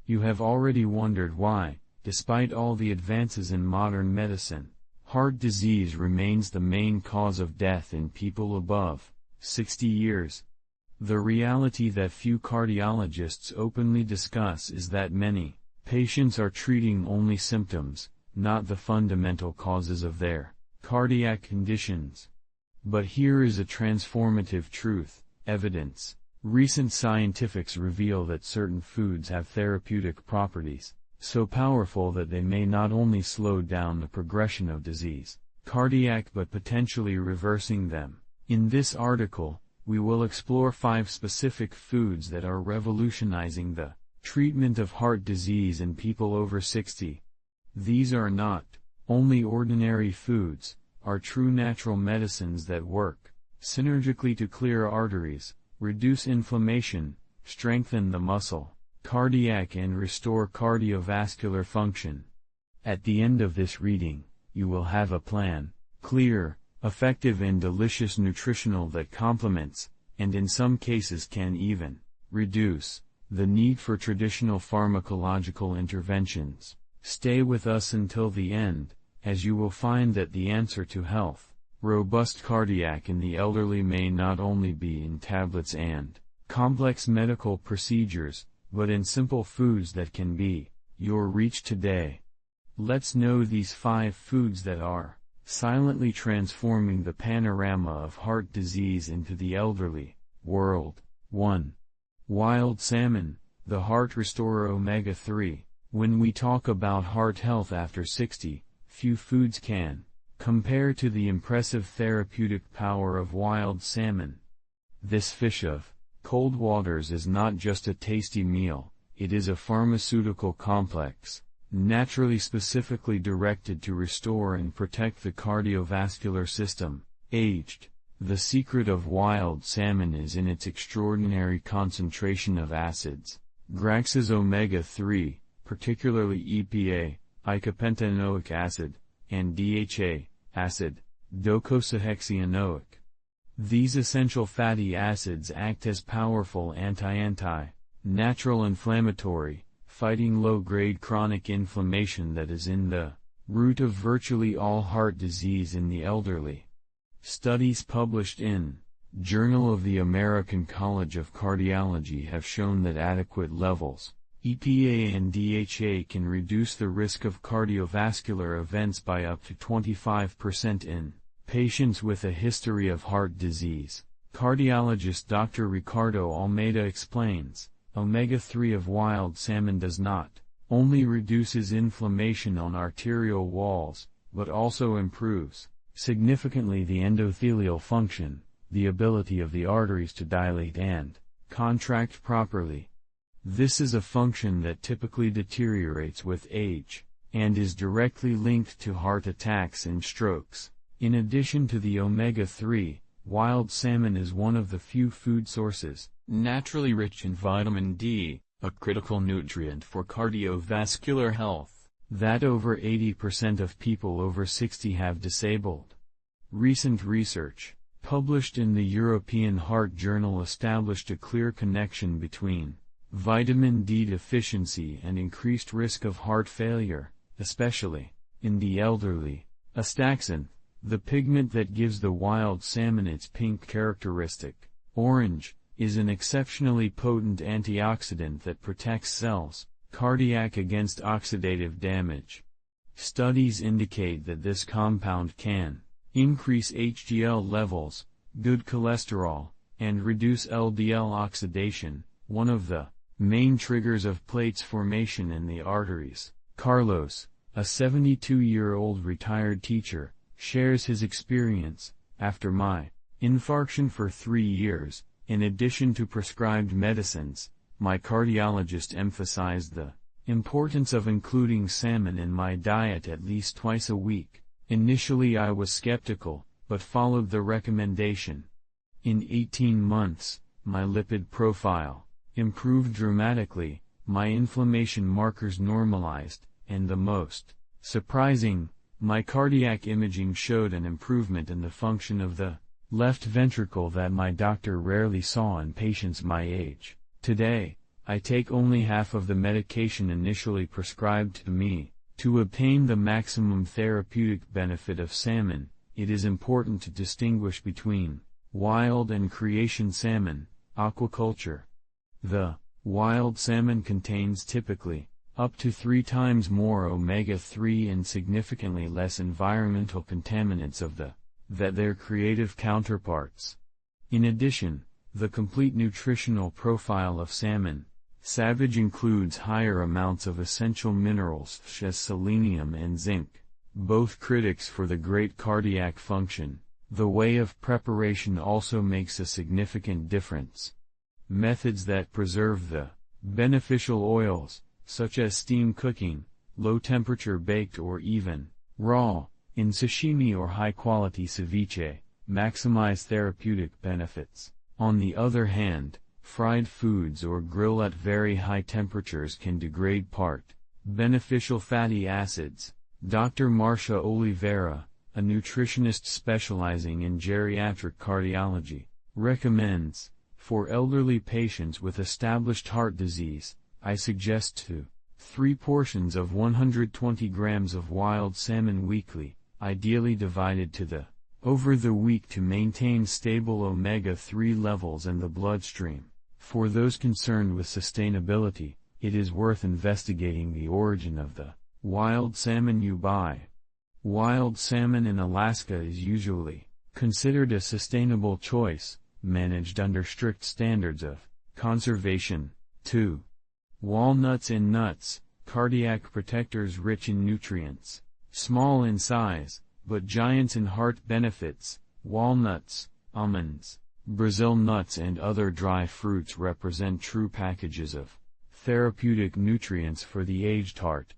You have already wondered why, despite all the advances in modern medicine, heart disease remains the main cause of death in people above 60 years. The reality that few cardiologists openly discuss is that many patients are treating only symptoms, not the fundamental causes of their cardiac conditions. But here is a transformative truth, evidence. Recent scientifics reveal that certain foods have therapeutic properties, so powerful that they may not only slow down the progression of disease, cardiac but potentially reversing them. In this article, we will explore 5 specific foods that are revolutionizing the treatment of heart disease in people over 60. These are not only ordinary foods, are true natural medicines that work synergically to clear arteries, reduce inflammation, strengthen the muscle, cardiac and restore cardiovascular function. At the end of this reading, you will have a plan, clear, effective and delicious nutritional that complements, and in some cases can even reduce, the need for traditional pharmacological interventions. Stay with us until the end, as you will find that the answer to health, robust cardiac in the elderly may not only be in tablets and complex medical procedures, but in simple foods that can be your reach today. Let's know these 5 foods that are silently transforming the panorama of heart disease into the elderly world. 1. Wild salmon, the heart restorer omega-3. When we talk about heart health after 60, few foods can compare to the impressive therapeutic power of wild salmon. This fish of cold waters is not just a tasty meal, it is a pharmaceutical complex, naturally specifically directed to restore and protect the cardiovascular system. Aged. The secret of wild salmon is in its extraordinary concentration of acids. Grax's omega-3, particularly EPA, eicosapentaenoic acid, and DHA, acid, docosahexaenoic. These essential fatty acids act as powerful natural inflammatory, fighting low-grade chronic inflammation that is in the root of virtually all heart disease in the elderly. Studies published in Journal of the American College of Cardiology have shown that adequate levels EPA and DHA can reduce the risk of cardiovascular events by up to 25% in patients with a history of heart disease. Cardiologist Dr. Ricardo Almeida explains, omega-3 of wild salmon does not only reduces inflammation on arterial walls, but also improves significantly the endothelial function, the ability of the arteries to dilate and contract properly. This is a function that typically deteriorates with age, and is directly linked to heart attacks and strokes. In addition to the omega-3, wild salmon is one of the few food sources naturally rich in vitamin D, a critical nutrient for cardiovascular health, that over 80% of people over 60 have disabled. Recent research, published in the European Heart Journal, established a clear connection between vitamin D deficiency and increased risk of heart failure, especially in the elderly. Astaxanthin, the pigment that gives the wild salmon its pink characteristic, orange, is an exceptionally potent antioxidant that protects cells, cardiac against oxidative damage. Studies indicate that this compound can increase HDL levels, good cholesterol, and reduce LDL oxidation, one of the main triggers of plaques formation in the arteries. Carlos, a 72-year-old retired teacher, shares his experience. After my infarction for 3 years, in addition to prescribed medicines, my cardiologist emphasized the importance of including salmon in my diet at least twice a week. Initially I was skeptical, but followed the recommendation. In 18 months, my lipid profile improved dramatically, my inflammation markers normalized, and the most surprising, my cardiac imaging showed an improvement in the function of the left ventricle that my doctor rarely saw in patients my age. Today, I take only half of the medication initially prescribed to me. To obtain the maximum therapeutic benefit of salmon, it is important to distinguish between wild and creation salmon, aquaculture. The wild salmon contains typically up to 3 times more omega-3 and significantly less environmental contaminants than their creative counterparts. In addition, the complete nutritional profile of salmon salvage includes higher amounts of essential minerals such as selenium and zinc, both critics for the great cardiac function. The way of preparation also makes a significant difference. Methods that preserve the beneficial oils, such as steam cooking, low-temperature baked or even raw, in sashimi or high-quality ceviche, maximize therapeutic benefits. On the other hand, fried foods or grill at very high temperatures can degrade beneficial fatty acids. Dr. Marcia Oliveira, a nutritionist specializing in geriatric cardiology, recommends, for elderly patients with established heart disease, I suggest 2-3 portions of 120 grams of wild salmon weekly, ideally divided over the week to maintain stable omega-3 levels in the bloodstream. For those concerned with sustainability, it is worth investigating the origin of the wild salmon you buy. Wild salmon in Alaska is usually considered a sustainable choice, managed under strict standards of conservation. 2. Walnuts and nuts, cardiac protectors rich in nutrients, small in size, but giants in heart benefits. Walnuts, almonds, Brazil nuts and other dry fruits represent true packages of therapeutic nutrients for the aged heart.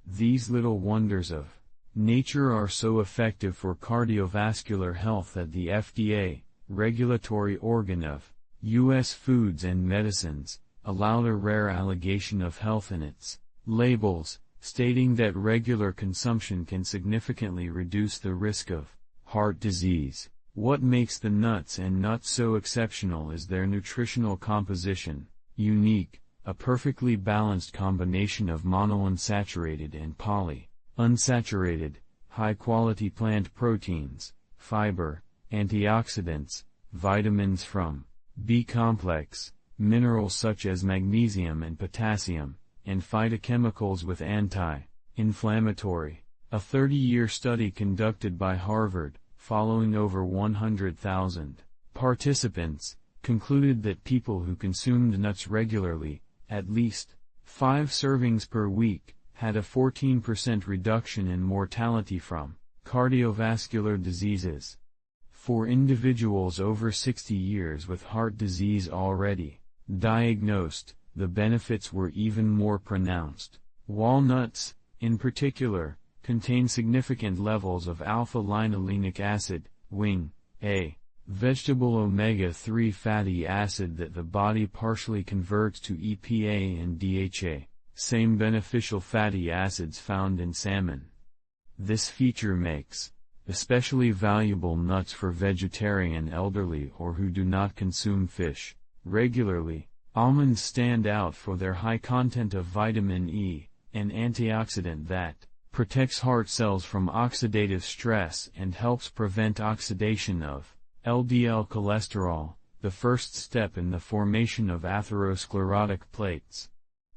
These little wonders of nature are so effective for cardiovascular health that the FDA, regulatory organ of U.S. Foods and Medicines, allowed a rare allegation of health in its labels, stating that regular consumption can significantly reduce the risk of heart disease. What makes the nuts and nuts so exceptional is their nutritional composition, unique, a perfectly balanced combination of monounsaturated and polyunsaturated, high-quality plant proteins, fiber, antioxidants, vitamins from B-complex, minerals such as magnesium and potassium, and phytochemicals with anti-inflammatory. A 30-year study conducted by Harvard, following over 100,000 participants, concluded that people who consumed nuts regularly, at least 5 servings per week, had a 14% reduction in mortality from cardiovascular diseases. For individuals over 60 years with heart disease already diagnosed, the benefits were even more pronounced. Walnuts, in particular, contain significant levels of alpha-linolenic acid, WING, a vegetable omega-3 fatty acid that the body partially converts to EPA and DHA, same beneficial fatty acids found in salmon. This feature makes especially valuable nuts for vegetarian elderly or who do not consume fish regularly. Almonds stand out for their high content of vitamin E, an antioxidant that protects heart cells from oxidative stress and helps prevent oxidation of LDL cholesterol, the first step in the formation of atherosclerotic plates.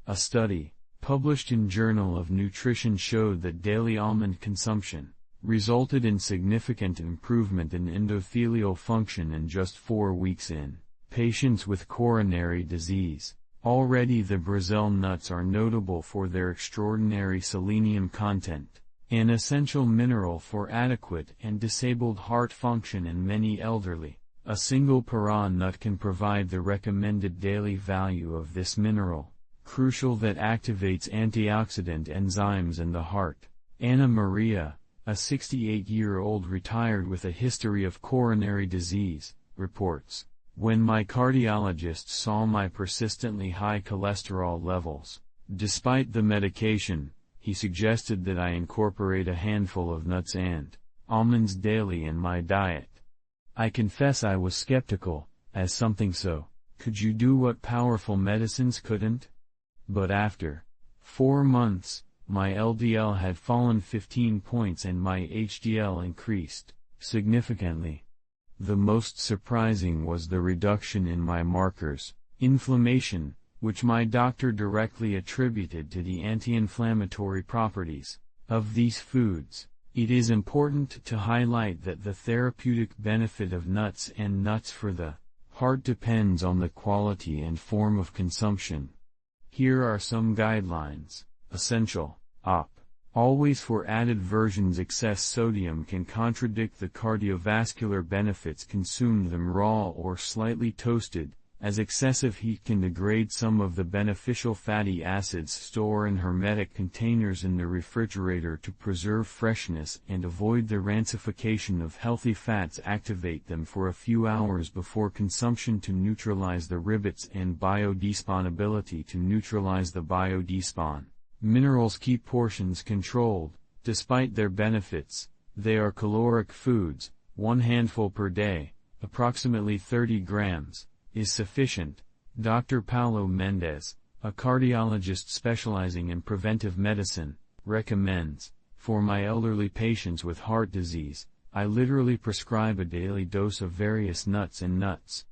A study, published in Journal of Nutrition, showed that daily almond consumption resulted in significant improvement in endothelial function in just 4 weeks in patients with coronary disease. Already the Brazil nuts are notable for their extraordinary selenium content, an essential mineral for adequate and disabled heart function in many elderly. A single para nut can provide the recommended daily value of this mineral, crucial that activates antioxidant enzymes in the heart. Anna Maria, a 68-year-old retired with a history of coronary disease, reports, "When my cardiologist saw my persistently high cholesterol levels, despite the medication, he suggested that I incorporate a handful of nuts and almonds daily in my diet. I confess I was skeptical, as something so Could you do what powerful medicines couldn't? But after 4 months, my LDL had fallen 15 points and my HDL increased significantly. The most surprising was the reduction in my markers, inflammation, which my doctor directly attributed to the anti-inflammatory properties of these foods. It is important to highlight that the therapeutic benefit of nuts and nuts for the heart depends on the quality and form of consumption. Here are some guidelines. Essential. Op. Always for added versions. Excess sodium can contradict the cardiovascular benefits. Consume them raw or slightly toasted, as excessive heat can degrade some of the beneficial fatty acids. Store in hermetic containers in the refrigerator to preserve freshness and avoid the rancification of healthy fats. Activate them for a few hours before consumption to neutralize the rivets and biodespawnability. To neutralize the biodespawn minerals, keep portions controlled. Despite their benefits, they are caloric foods. 1 handful per day, approximately 30 grams, is sufficient. Dr. Paulo Mendes, a cardiologist specializing in preventive medicine, recommends, for my elderly patients with heart disease, I literally prescribe a daily dose of various nuts and nuts.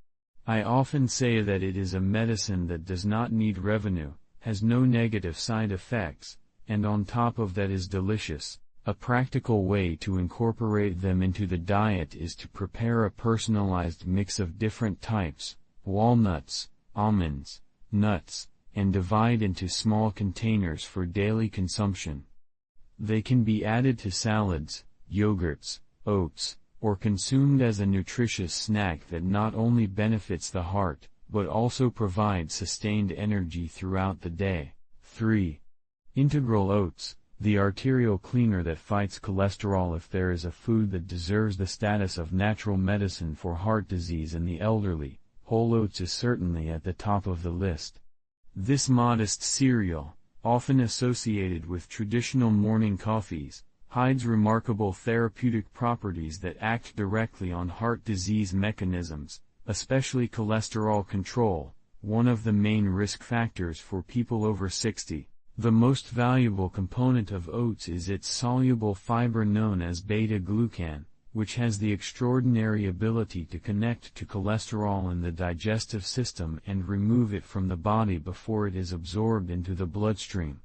I often say that it is a medicine that does not need revenue, has no negative side effects, and on top of that is delicious. A practical way to incorporate them into the diet is to prepare a personalized mix of different types, walnuts, almonds, nuts, and divide into small containers for daily consumption. They can be added to salads, yogurts, oats, or consumed as a nutritious snack that not only benefits the heart, but also provides sustained energy throughout the day. 3. Integral oats, the arterial cleaner that fights cholesterol. If there is a food that deserves the status of natural medicine for heart disease in the elderly, whole oats is certainly at the top of the list. This modest cereal, often associated with traditional morning coffees, hides remarkable therapeutic properties that act directly on heart disease mechanisms, especially cholesterol control, one of the main risk factors for people over 60. The most valuable component of oats is its soluble fiber known as beta-glucan, which has the extraordinary ability to connect to cholesterol in the digestive system and remove it from the body before it is absorbed into the bloodstream.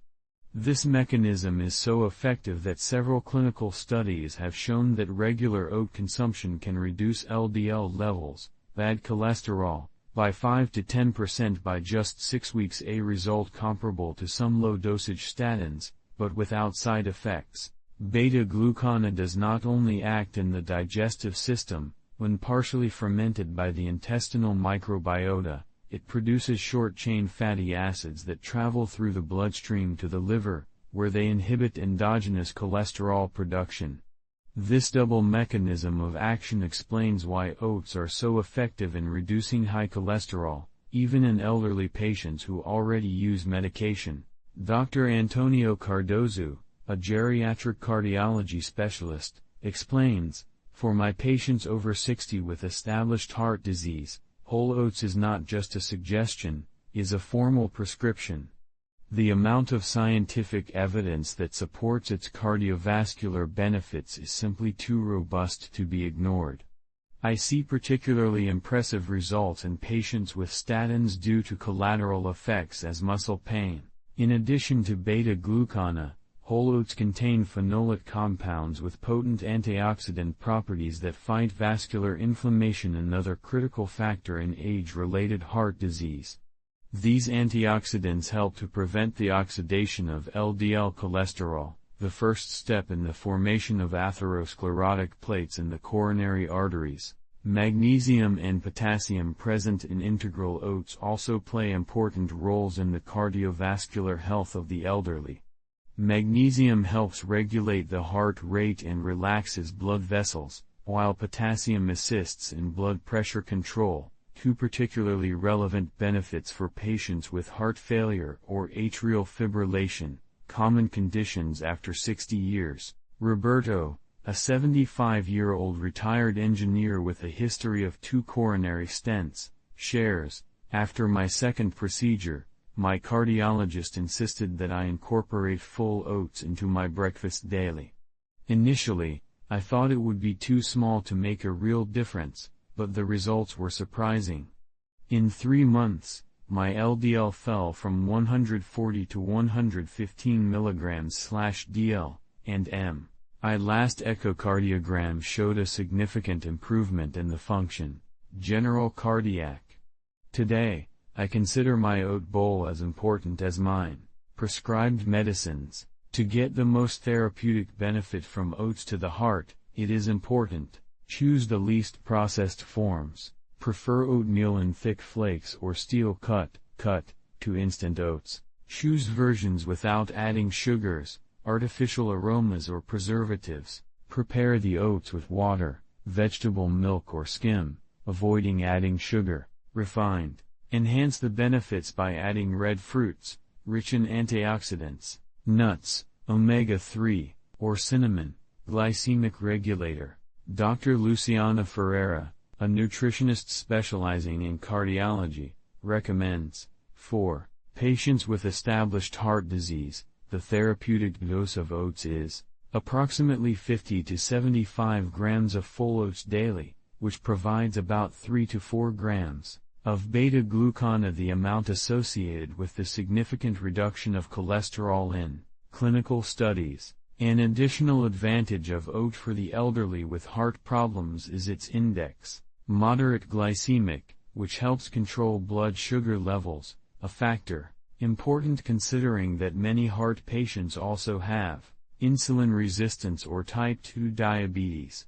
This mechanism is so effective that several clinical studies have shown that regular oat consumption can reduce LDL levels, bad cholesterol, by 5 to 10% by just 6 weeks, a result comparable to some low-dosage statins, but without side effects. Beta-glucan does not only act in the digestive system. When partially fermented by the intestinal microbiota, it produces short-chain fatty acids that travel through the bloodstream to the liver, where they inhibit endogenous cholesterol production. This double mechanism of action explains why oats are so effective in reducing high cholesterol, even in elderly patients who already use medication. Dr. Antonio Cardozo, a geriatric cardiology specialist, explains, for my patients over 60 with established heart disease, whole oats is not just a suggestion, is a formal prescription. The amount of scientific evidence that supports its cardiovascular benefits is simply too robust to be ignored. I see particularly impressive results in patients with statins due to collateral effects as muscle pain. In addition to beta-glucan, whole oats contain phenolic compounds with potent antioxidant properties that fight vascular inflammation, another critical factor in age-related heart disease. These antioxidants help to prevent the oxidation of LDL cholesterol, the first step in the formation of atherosclerotic plates in the coronary arteries. Magnesium and potassium present in integral oats also play important roles in the cardiovascular health of the elderly. Magnesium helps regulate the heart rate and relaxes blood vessels, while potassium assists in blood pressure control. Two particularly relevant benefits for patients with heart failure or atrial fibrillation, common conditions after 60 years. Roberto, a 75-year-old retired engineer with a history of 2 coronary stents, shares, After my second procedure, my cardiologist insisted that I incorporate full oats into my breakfast daily. Initially, I thought it would be too small to make a real difference, but the results were surprising. In 3 months, my LDL fell from 140 to 115 mg/dl, and my last echocardiogram showed a significant improvement in the function, general cardiac. Today, I consider my oat bowl as important as mine prescribed medicines. To get the most therapeutic benefit from oats to the heart, it is important: choose the least processed forms. Prefer oatmeal in thick flakes or steel cut to instant oats. Choose versions without adding sugars, artificial aromas or preservatives. Prepare the oats with water, vegetable milk or skim, avoiding adding sugar. Refined. Enhance the benefits by adding red fruits, rich in antioxidants, nuts, omega-3, or cinnamon. Glycemic regulator. Dr. Luciana Ferreira, a nutritionist specializing in cardiology, recommends, for patients with established heart disease, the therapeutic dose of oats is approximately 50 to 75 grams of full oats daily, which provides about 3 to 4 grams of beta-glucan, the amount associated with the significant reduction of cholesterol in clinical studies. An additional advantage of oat for the elderly with heart problems is its index, moderate glycemic, which helps control blood sugar levels, a factor important considering that many heart patients also have insulin resistance or type 2 diabetes.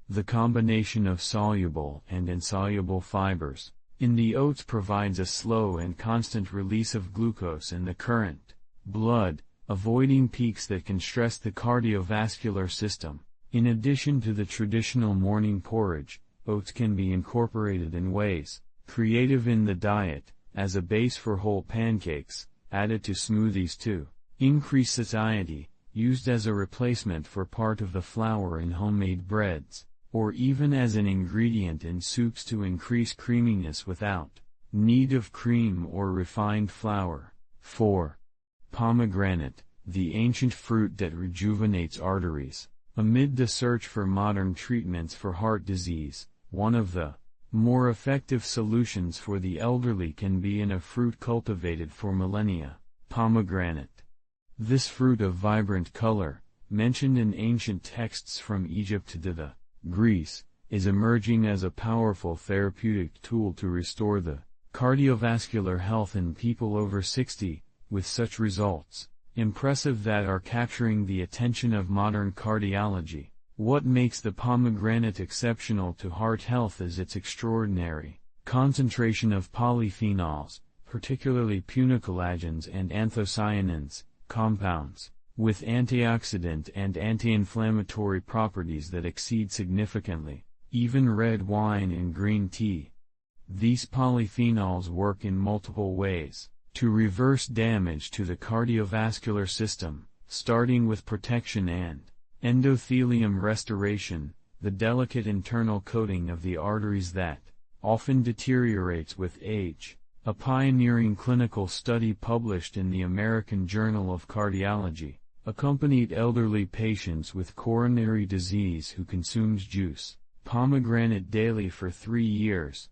The combination of soluble and insoluble fibers in the oats provides a slow and constant release of glucose in the current blood, avoiding peaks that can stress the cardiovascular system. In addition to the traditional morning porridge, oats can be incorporated in ways creative in the diet, as a base for whole pancakes, added to smoothies to increase satiety, used as a replacement for part of the flour in homemade breads, or even as an ingredient in soups to increase creaminess without need of cream or refined flour. 4. Pomegranate, the ancient fruit that rejuvenates arteries. Amid the search for modern treatments for heart disease, one of the more effective solutions for the elderly can be in a fruit cultivated for millennia, pomegranate. This fruit of vibrant color, mentioned in ancient texts from Egypt to Greece, is emerging as a powerful therapeutic tool to restore the cardiovascular health in people over 60, with such results, impressive, that are capturing the attention of modern cardiology. What makes the pomegranate exceptional to heart health is its extraordinary concentration of polyphenols, particularly punocollagens and anthocyanins, compounds with antioxidant and anti-inflammatory properties that exceed significantly even red wine and green tea. These polyphenols work in multiple ways to reverse damage to the cardiovascular system, starting with protection and endothelium restoration, the delicate internal coating of the arteries that often deteriorates with age. A pioneering clinical study published in the American Journal of Cardiology accompanied elderly patients with coronary disease who consumed juice pomegranate daily for 3 years.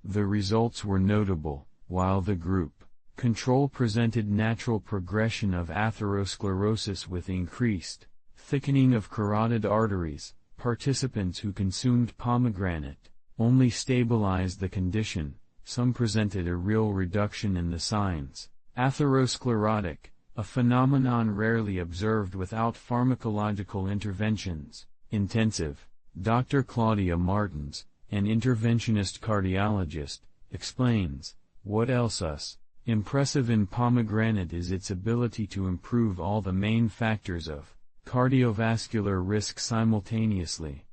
The results were notable. While the group control presented natural progression of atherosclerosis with increased thickening of carotid arteries, participants who consumed pomegranate only stabilized the condition. Some presented a real reduction in the signs. Atherosclerotic, a phenomenon rarely observed without pharmacological interventions. Intensive. Dr. Claudia Martins, an interventionist cardiologist, explains, what else is impressive in pomegranate is its ability to improve all the main factors of cardiovascular risk simultaneously.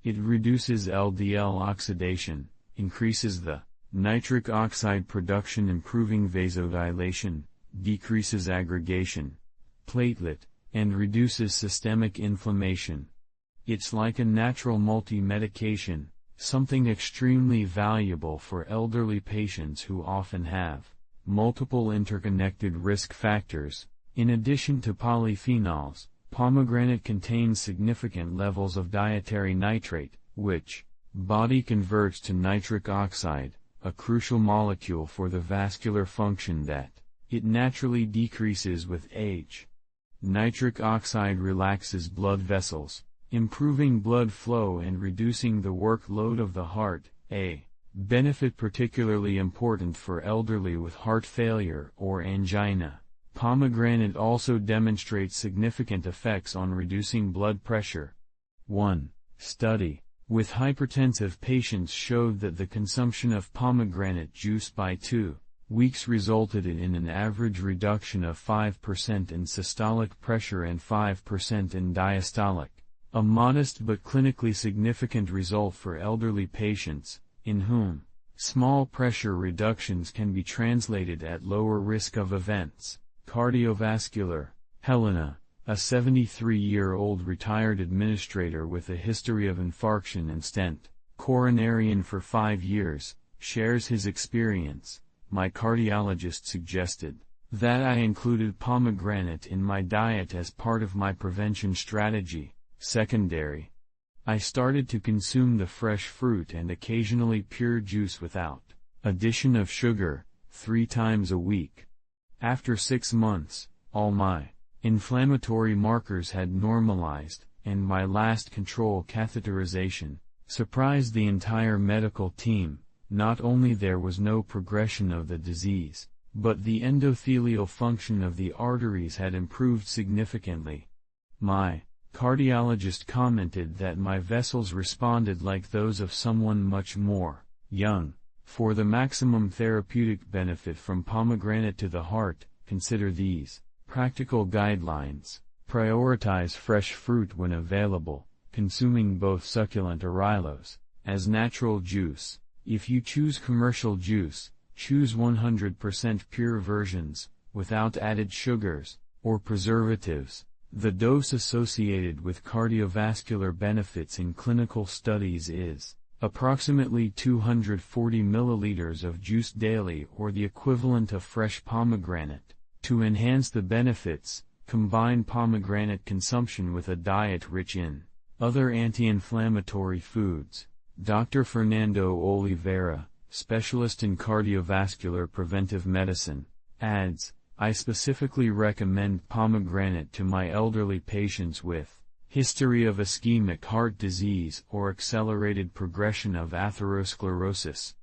It reduces LDL oxidation, increases the nitric oxide production, improving vasodilation, decreases aggregation, platelet, and reduces systemic inflammation. It's like a natural multi-medication, something extremely valuable for elderly patients who often have multiple interconnected risk factors. In addition to polyphenols, pomegranate contains significant levels of dietary nitrate, which body converts to nitric oxide, a crucial molecule for the vascular function that it naturally decreases with age. Nitric oxide relaxes blood vessels, improving blood flow and reducing the workload of the heart, a benefit particularly important for elderly with heart failure or angina. Pomegranate also demonstrates significant effects on reducing blood pressure. 1 study with hypertensive patients showed that the consumption of pomegranate juice by 2 weeks resulted in an average reduction of 5% in systolic pressure and 5% in diastolic, a modest but clinically significant result for elderly patients, in whom small pressure reductions can be translated at lower risk of events. Cardiovascular. Helena, a 73-year-old retired administrator with a history of infarction and stent coronarian for 5 years, shares his experience. My cardiologist suggested that I included pomegranate in my diet as part of my prevention strategy. Secondary. I started to consume the fresh fruit and occasionally pure juice without addition of sugar, 3 times a week. After 6 months, all my inflammatory markers had normalized, and my last control catheterization surprised the entire medical team. Not only there was no progression of the disease, but the endothelial function of the arteries had improved significantly. My cardiologist commented that my vessels responded like those of someone much more young. For the maximum therapeutic benefit from pomegranate to the heart, consider these practical guidelines. Prioritize fresh fruit when available, consuming both succulent arylose as natural juice. If you choose commercial juice, choose 100% pure versions, without added sugars or preservatives. The dose associated with cardiovascular benefits in clinical studies is approximately 240 milliliters of juice daily, or the equivalent of fresh pomegranate. To enhance the benefits, combine pomegranate consumption with a diet rich in other anti-inflammatory foods. Dr. Fernando Oliveira, specialist in cardiovascular preventive medicine, adds, I specifically recommend pomegranate to my elderly patients with history of ischemic heart disease or accelerated progression of atherosclerosis.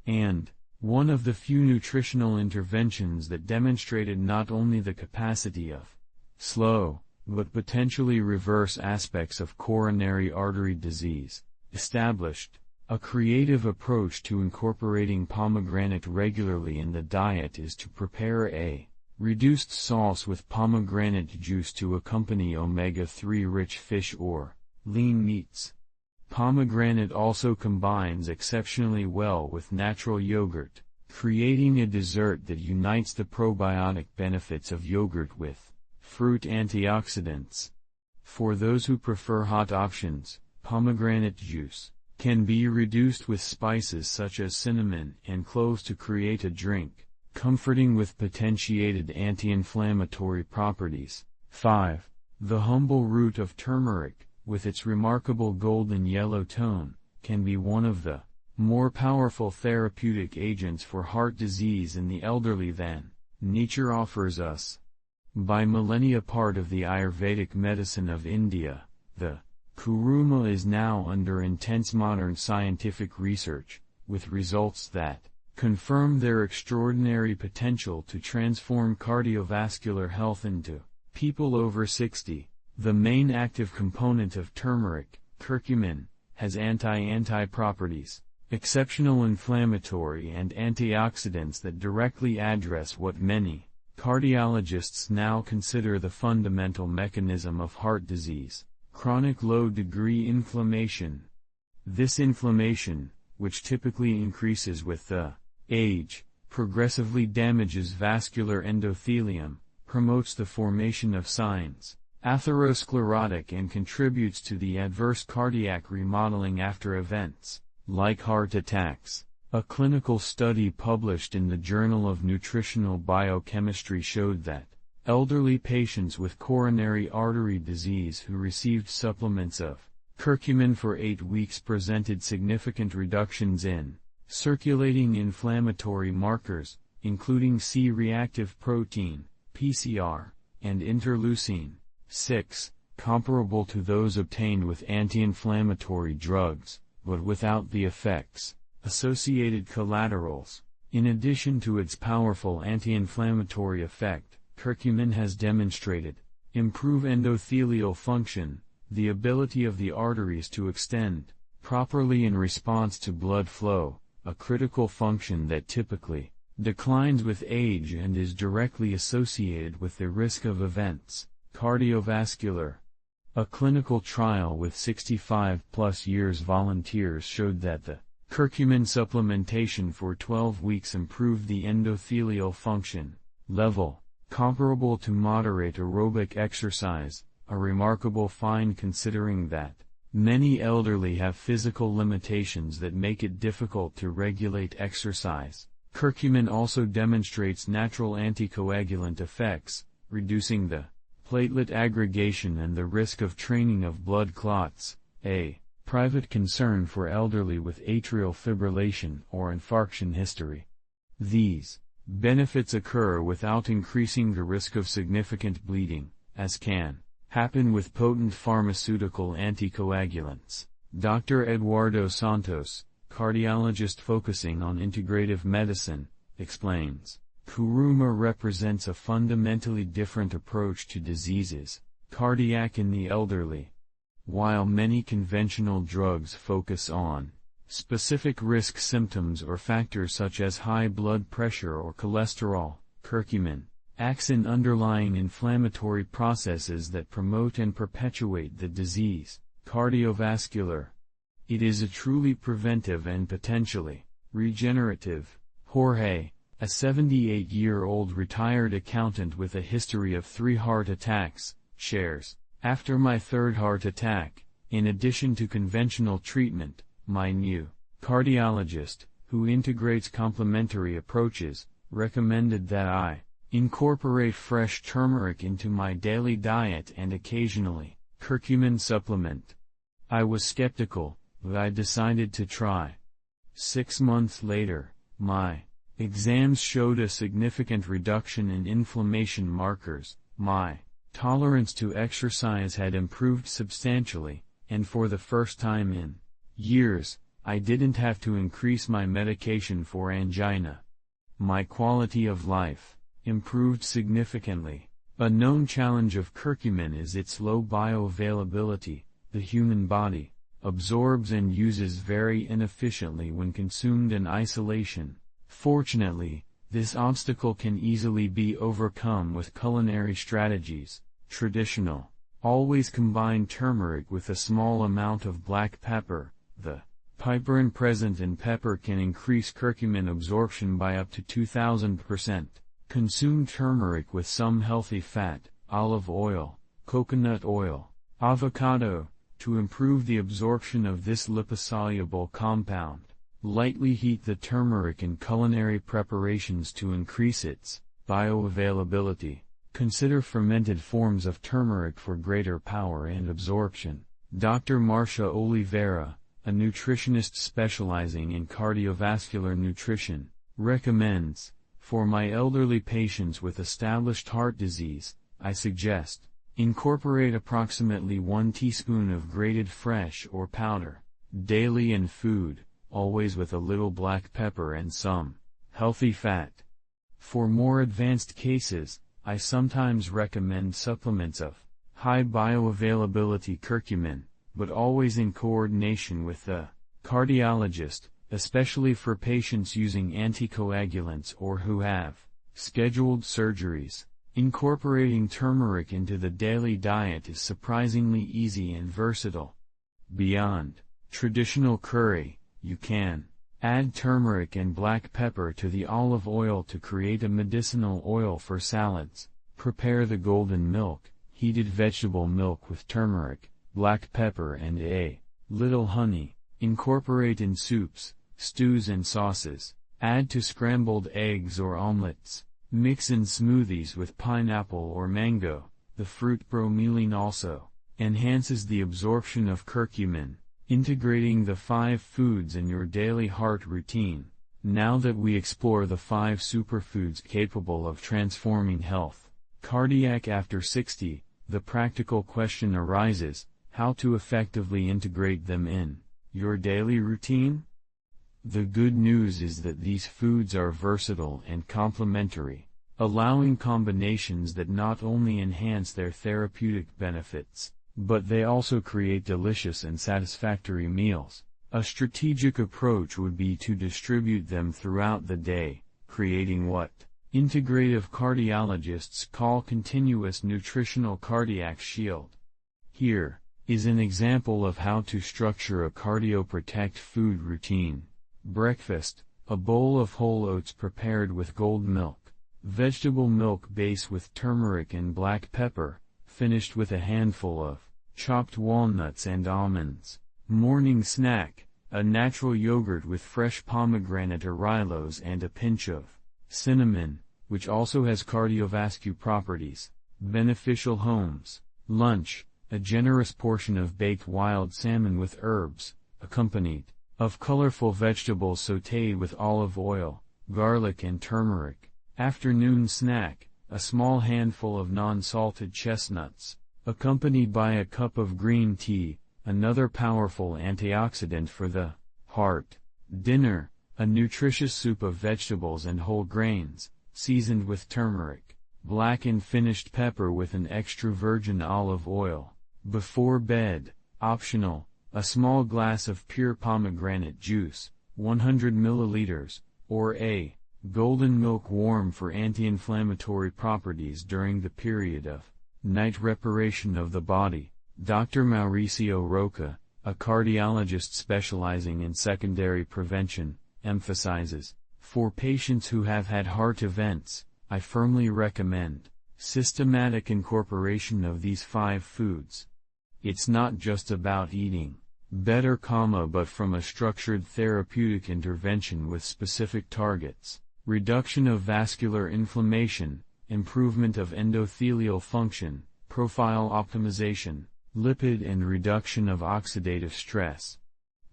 And one of the few nutritional interventions that demonstrated not only the capacity of slow, but potentially reverse aspects of coronary artery disease. Established. A creative approach to incorporating pomegranate regularly in the diet is to prepare a reduced sauce with pomegranate juice to accompany omega-3 rich fish or lean meats. Pomegranate also combines exceptionally well with natural yogurt, creating a dessert that unites the probiotic benefits of yogurt with fruit antioxidants. For those who prefer hot options, pomegranate juice can be reduced with spices such as cinnamon and cloves to create a drink, comforting with potentiated anti-inflammatory properties. 5. The humble root of turmeric, with its remarkable golden yellow tone, can be one of the more powerful therapeutic agents for heart disease in the elderly than nature offers us. By millennia part of the Ayurvedic medicine of India, the kuruma is now under intense modern scientific research, with results that confirm their extraordinary potential to transform cardiovascular health into people over 60. The main active component of turmeric, curcumin, has anti properties, exceptional inflammatory and antioxidants that directly address what many cardiologists now consider the fundamental mechanism of heart disease. Chronic low-degree inflammation. This inflammation, which typically increases with the age, progressively damages vascular endothelium, promotes the formation of signs atherosclerotic and contributes to the adverse cardiac remodeling after events. like heart attacks. A clinical study published in the Journal of Nutritional Biochemistry showed that elderly patients with coronary artery disease who received supplements of curcumin for 8 weeks presented significant reductions in circulating inflammatory markers, including C-reactive protein, PCR, and interleucin 6, comparable to those obtained with anti-inflammatory drugs, but without the effects, associated collaterals. In addition to its powerful anti-inflammatory effect, curcumin has demonstrated improve endothelial function, the ability of the arteries to extend properly in response to blood flow, a critical function that typically declines with age and is directly associated with the risk of events, cardiovascular. A clinical trial with 65+ years volunteers showed that the curcumin supplementation for 12 weeks improved the endothelial function level, comparable to moderate aerobic exercise, a remarkable find considering that many elderly have physical limitations that make it difficult to regulate exercise. Curcumin also demonstrates natural anticoagulant effects, reducing the platelet aggregation and the risk of training of blood clots, a private concern for elderly with atrial fibrillation or infarction history. These benefits occur without increasing the risk of significant bleeding, as can happen with potent pharmaceutical anticoagulants. Dr. Eduardo Santos, cardiologist focusing on integrative medicine, explains, Kuruma represents a fundamentally different approach to diseases, cardiac in the elderly. While many conventional drugs focus on specific risk symptoms or factors such as high blood pressure or cholesterol, curcumin acts in underlying inflammatory processes that promote and perpetuate the disease, cardiovascular. It is a truly preventive and potentially regenerative. Jorge, a 78-year-old retired accountant with a history of 3 heart attacks, shares, after my 3rd heart attack, in addition to conventional treatment, my new cardiologist, who integrates complementary approaches, recommended that I incorporate fresh turmeric into my daily diet and occasionally curcumin supplement. I was skeptical, but I decided to try. 6 months later, my exams showed a significant reduction in inflammation markers, my tolerance to exercise had improved substantially, and for the first time in years, I didn't have to increase my medication for angina. My quality of life improved significantly. A known challenge of curcumin is its low bioavailability. The human body absorbs and uses very inefficiently when consumed in isolation. Fortunately, this obstacle can easily be overcome with culinary strategies. Traditional always combine turmeric with a small amount of black pepper. The piperin present in pepper can increase curcumin absorption by up to 2000%. Consume turmeric with some healthy fat, olive oil, coconut oil, avocado, to improve the absorption of this liposoluble compound. Lightly heat the turmeric in culinary preparations to increase its bioavailability. Consider fermented forms of turmeric for greater power and absorption. Dr. Marcia Oliveira, a nutritionist specializing in cardiovascular nutrition, recommends, for my elderly patients with established heart disease, I suggest, incorporate approximately 1 teaspoon of grated fresh or powder daily in food, always with a little black pepper and some healthy fat. For more advanced cases, I sometimes recommend supplements of high bioavailability curcumin, but always in coordination with the cardiologist, especially for patients using anticoagulants or who have scheduled surgeries. Incorporating turmeric into the daily diet is surprisingly easy and versatile. Beyond traditional curry, you can add turmeric and black pepper to the olive oil to create a medicinal oil for salads. Prepare the golden milk, heated vegetable milk with turmeric, black pepper and a little honey. Incorporate in soups, stews and sauces. Add to scrambled eggs or omelets. Mix in smoothies with pineapple or mango. The fruit bromelain also enhances the absorption of curcumin. Integrating the 5 foods in your daily heart routine. Now that we explore the 5 superfoods capable of transforming health, cardiac after 60, the practical question arises, how to effectively integrate them in your daily routine? The good news is that these foods are versatile and complementary, allowing combinations that not only enhance their therapeutic benefits, but they also create delicious and satisfactory meals. A strategic approach would be to distribute them throughout the day, creating what integrative cardiologists call continuous nutritional cardiac shield. Here is an example of how to structure a cardioprotect food routine. Breakfast, a bowl of whole oats prepared with gold milk, vegetable milk base with turmeric and black pepper, finished with a handful of chopped walnuts and almonds. Morning snack, a natural yogurt with fresh pomegranate or rhylos and a pinch of cinnamon, which also has cardiovascular properties. Beneficial homes. Lunch, a generous portion of baked wild salmon with herbs, accompanied of colorful vegetables sautéed with olive oil, garlic and turmeric. Afternoon snack, a small handful of non-salted chestnuts, accompanied by a cup of green tea, another powerful antioxidant for the heart. Dinner, a nutritious soup of vegetables and whole grains, seasoned with turmeric, black and finished pepper with an extra virgin olive oil. Before bed, optional, a small glass of pure pomegranate juice, 100 milliliters, or a golden milk warm for anti-inflammatory properties during the period of night reparation of the body. Dr. Mauricio Roca, a cardiologist specializing in secondary prevention, emphasizes, for patients who have had heart events, I firmly recommend systematic incorporation of these 5 foods. It's not just about eating better, but from a structured therapeutic intervention with specific targets. Reduction of vascular inflammation, improvement of endothelial function, profile optimization, lipid and reduction of oxidative stress.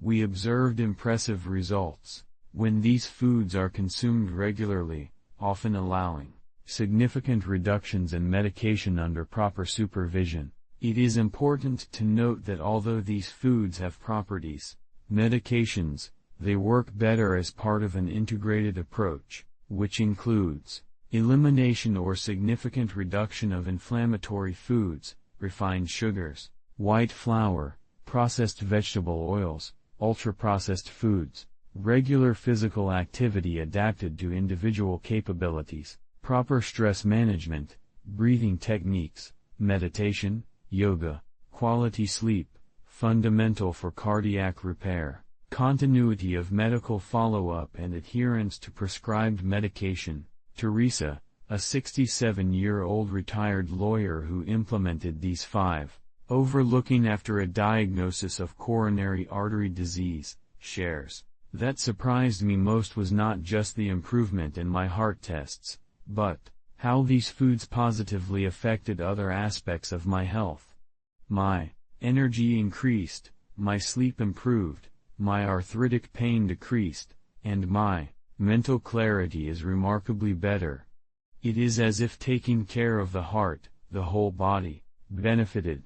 We observed impressive results when these foods are consumed regularly, often allowing significant reductions in medication under proper supervision. It is important to note that although these foods have properties, medications, they work better as part of an integrated approach, which includes elimination or significant reduction of inflammatory foods, refined sugars, white flour, processed vegetable oils, ultra-processed foods, regular physical activity adapted to individual capabilities, proper stress management, breathing techniques, meditation, yoga, quality sleep, fundamental for cardiac repair, continuity of medical follow-up and adherence to prescribed medication. Teresa, a 67-year-old retired lawyer who implemented these 5, overlooking after a diagnosis of coronary artery disease, shares, that surprised me most was not just the improvement in my heart tests, but how these foods positively affected other aspects of my health. My energy increased, my sleep improved, my arthritic pain decreased, and my mental clarity is remarkably better. It is as if taking care of the heart, the whole body, benefited.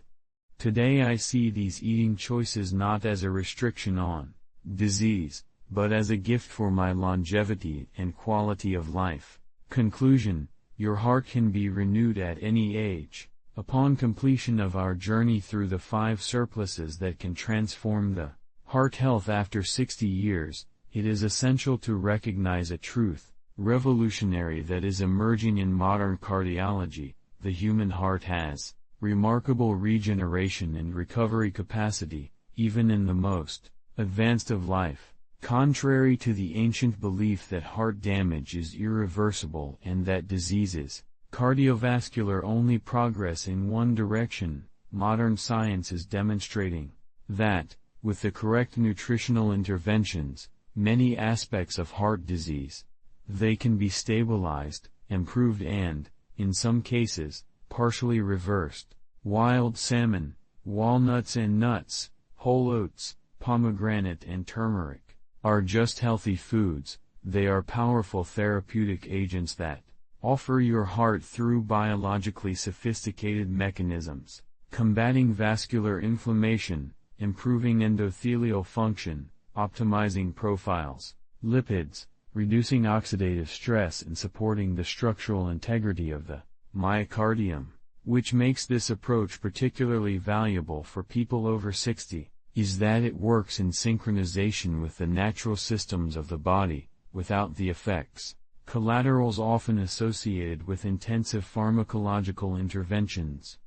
Today I see these eating choices not as a restriction on disease, but as a gift for my longevity and quality of life. Conclusion: your heart can be renewed at any age. Upon completion of our journey through the 5 surpluses that can transform the heart health after 60 years, it is essential to recognize a truth, revolutionary, that is emerging in modern cardiology. The human heart has remarkable regeneration and recovery capacity, even in the most advanced of life. Contrary to the ancient belief that heart damage is irreversible and that diseases, cardiovascular, only progress in one direction, modern science is demonstrating that, with the correct nutritional interventions, many aspects of heart disease, they can be stabilized, improved and, in some cases, partially reversed. Wild salmon, walnuts and nuts, whole oats, pomegranate and turmeric, are just healthy foods. They are powerful therapeutic agents that offer your heart through biologically sophisticated mechanisms, combating vascular inflammation, improving endothelial function, optimizing profiles, lipids, reducing oxidative stress and supporting the structural integrity of the myocardium. Which makes this approach particularly valuable for people over 60, is that it works in synchronization with the natural systems of the body, without the effects, collaterals often associated with intensive pharmacological interventions.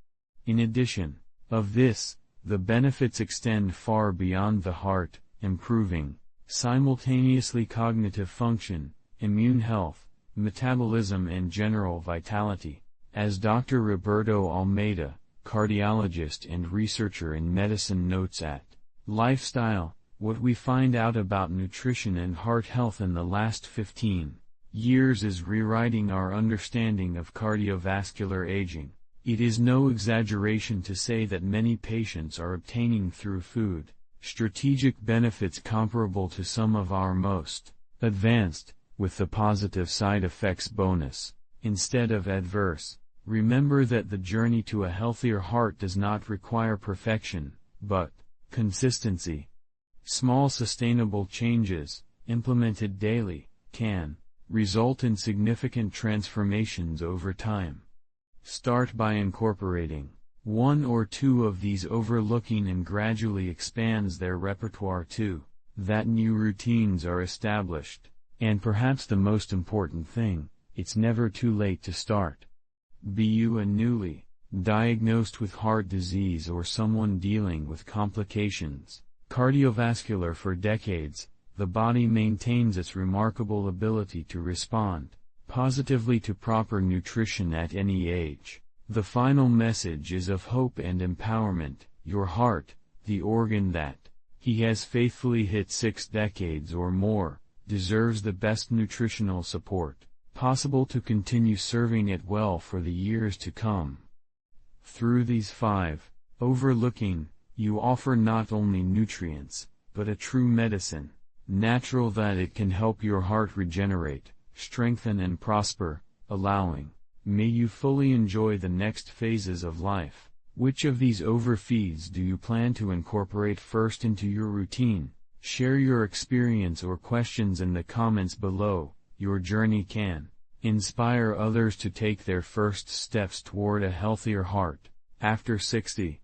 In addition of this, the benefits extend far beyond the heart, improving, simultaneously cognitive function, immune health, metabolism and general vitality. As Dr. Roberto Almeida, cardiologist and researcher in medicine notes at Lifestyle, what we find out about nutrition and heart health in the last 15 years is rewriting our understanding of cardiovascular aging. It is no exaggeration to say that many patients are obtaining through food strategic benefits comparable to some of our most advanced, with the positive side effects bonus, instead of adverse. Remember that the journey to a healthier heart does not require perfection, but consistency. Small sustainable changes, implemented daily, can result in significant transformations over time. Start by incorporating one or two of these overlooking and gradually expands their repertoire to that new routines are established. And perhaps the most important thing, it's never too late to start. Be you a newly diagnosed with heart disease or someone dealing with complications, cardiovascular for decades, the body maintains its remarkable ability to respond positively to proper nutrition at any age. The final message is of hope and empowerment. Your heart, the organ that he has faithfully hit 6 decades or more, deserves the best nutritional support possible to continue serving it well for the years to come. Through these 5 overlooking, you offer not only nutrients, but a true medicine, natural that it can help your heart regenerate, strengthen and prosper, allowing, may you fully enjoy the next phases of life. Which of these overfeeds do you plan to incorporate first into your routine? Share your experience or questions in the comments below. Your journey can inspire others to take their first steps toward a healthier heart. After 60.